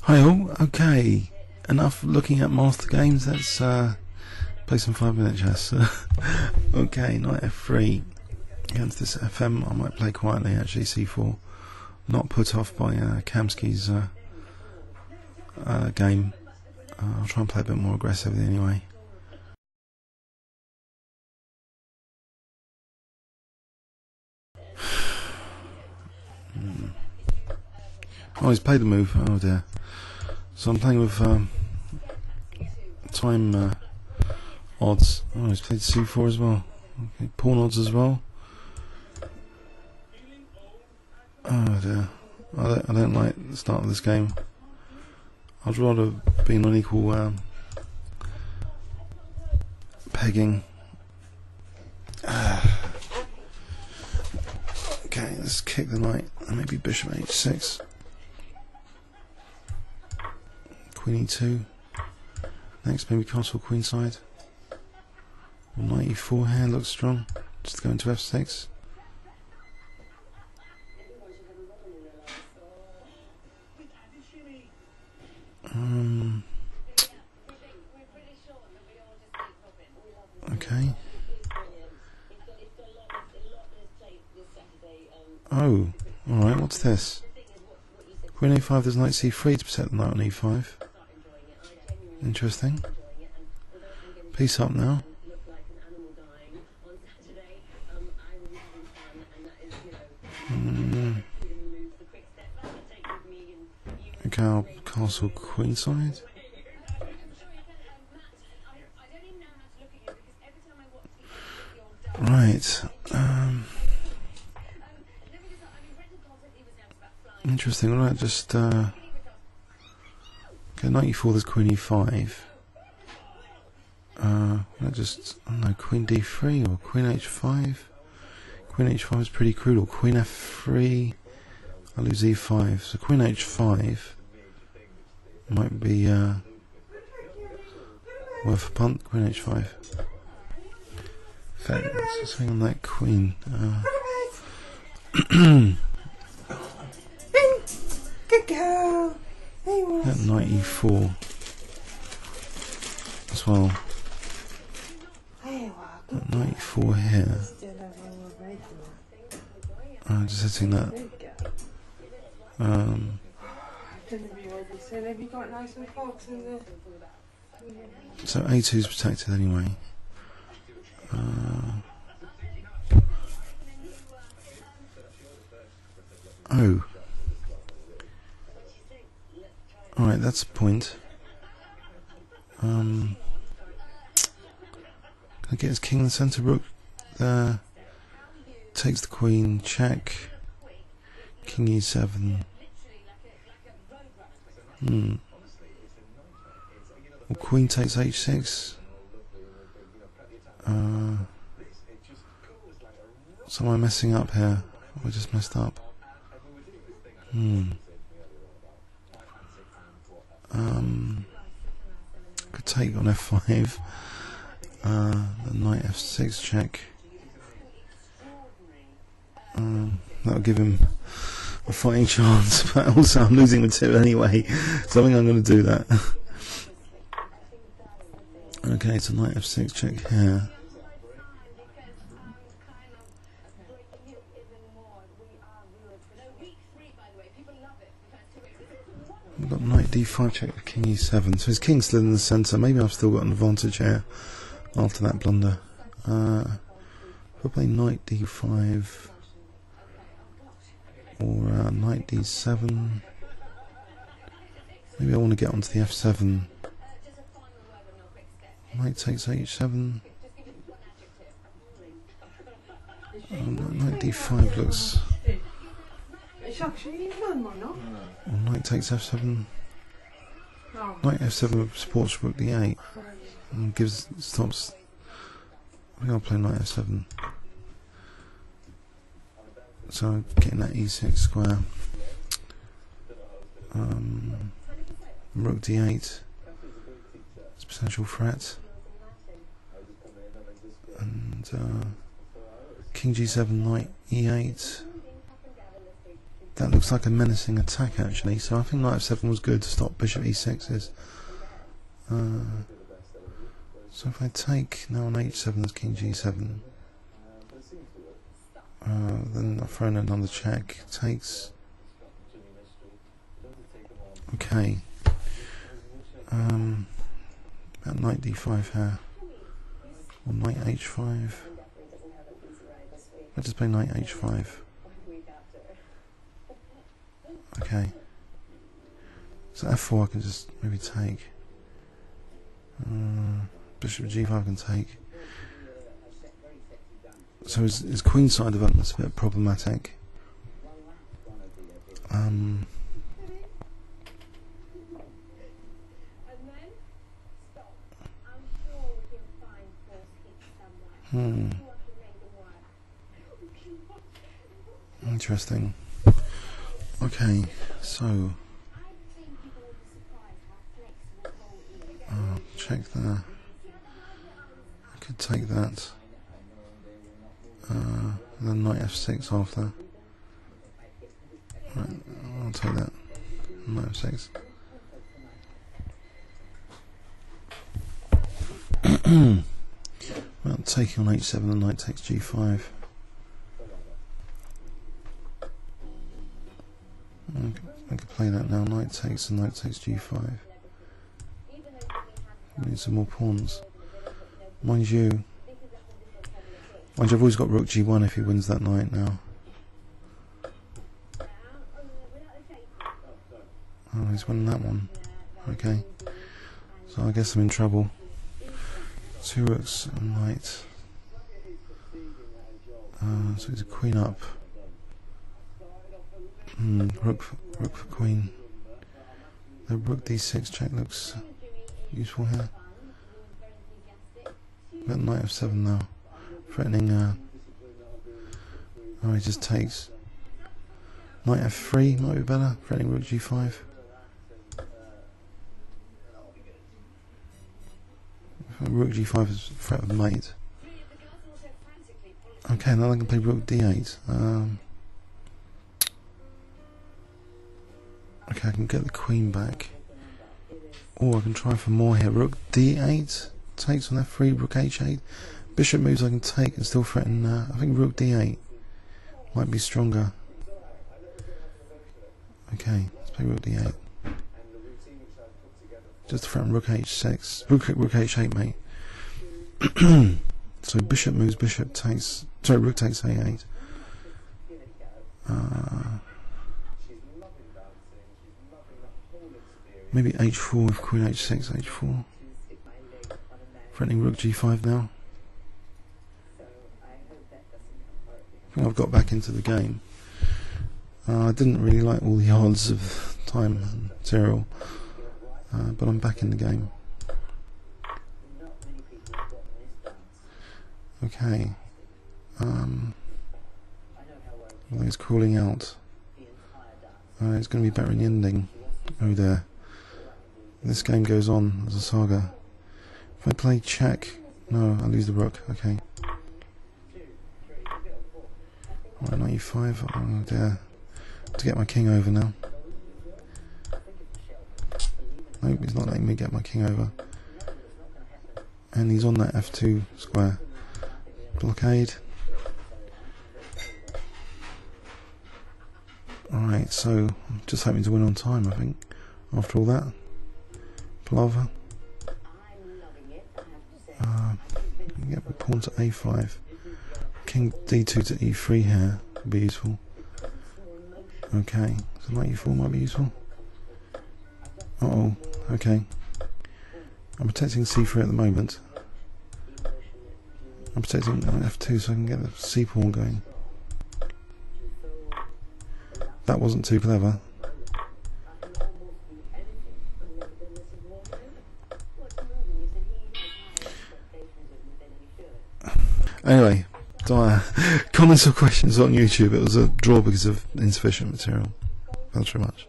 Hi all, okay, enough looking at master games, let's play some 5-minute chess. Okay, knight f3 against this FM. I might play quietly actually, c4, not put off by Kamsky's game. I'll try and play a bit more aggressively anyway. Oh, he's played the move, oh dear. So I'm playing with time odds. Oh, he's played c4 as well. Okay, pawn odds as well. Oh dear. I don't like the start of this game. I'd rather be on equal pegging. Okay, let's kick the knight and maybe bishop h6. Queen e2. Next, maybe castle queenside. Or knight e4 here looks strong. Just go into f6. Okay. Oh, alright, what's this? Queen a5, there's knight c3 to protect the knight on e5. Interesting. Piece up now. Okay, I'll castle queenside. Right. Interesting. All right, just okay. Knight e4. There's queen e5. Just I don't know, queen d3 or queen h5. Queen h5 is pretty cruel. Queen f3. I lose e5. So queen h5 might be worth a punt. Queen h5. In fact, let's just swing on that queen. Good girl. That knight e4 as well. That knight e4 here. Just hitting that. So a2 is protected anyway. Oh. Alright, that's a point. Can I get his king in the centre? Rook there. Takes the queen, check. King e7. Well, queen takes h6. So am I messing up here? Have I just messed up? Could take on f5. The knight f6 check. That'll give him a fighting chance, but also I'm losing with 2 anyway, so I think I'm going to do that. Okay, so knight f6 check here. We've got knight d5 check with king e7, so his king's still in the centre. Maybe I've still got an advantage here after that blunder. Probably knight d5 or knight d7. Maybe I want to get onto the f7. Knight takes h7. Knight d5 looks. Or knight takes f7. Knight f7 supports rook d8 and stops. I think I'll play knight f7. So getting that e6 square. Rook d8. It's a potential threat. And king g7, knight e8. That looks like a menacing attack actually, so I think knight f7 was good to stop bishop e6s. So if I take now on h7 there's king g7, then I've thrown another check, takes. Okay. About knight d5 here, or knight h5. Let's just play knight h5. Okay. So f4 I can just maybe take. Bishop g5 I can take. So his queenside development's a bit problematic. Interesting. Okay, so check there. I could take that. And then knight f6 after. Right, I'll take that. Knight f6. Well, taking on h7 and knight takes g5. I could play that now. Knight takes and knight takes g5. We need some more pawns. Mind you, I've always got rook g1 if he wins that knight now. Oh, he's winning that one. Okay. So I guess I'm in trouble. Two rooks and knight. So it's a queen up. Rook for queen. The rook d6 check looks useful here. Got knight f7 now. Threatening, oh, he just takes. Knight f3 might be better. Threatening rook g5. Rook g5 is threat of mate. Okay, now I can play rook d8. Okay, I can get the queen back. Or I can try for more here. Rook d8 takes on f3, rook h8. Bishop moves I can take and still threaten. I think rook d8 might be stronger. Okay, let's play rook d8. Just to threaten rook h6. Rook h8, mate. So bishop moves, bishop takes. Sorry, rook takes a8. Maybe h4 with queen h6, h4. Threatening rook g5 now. I think I've got back into the game. I didn't really like all the odds of TimeControl, but I'm back in the game. Okay. Well, he's cooling out. It's going to be better in the ending. Oh dear. This game goes on as a saga. If I play check, no, I lose the rook. Okay. Right, knight e5. Oh dear. To get my king over now. Nope, he's not letting me get my king over. And he's on that f2 square. Blockade. Alright, so I'm just hoping to win on time, I think. After all that. Palaver. Get the pawn to a5. King d2 to e3 here would be useful. Okay, so knight e4 might be useful. Uh-oh, okay. I'm protecting c3 at the moment. I'm protecting f2 so I can get the c pawn going. That wasn't too clever. Anyway, comments or questions on YouTube. It was a draw because of insufficient material. Thanks very much.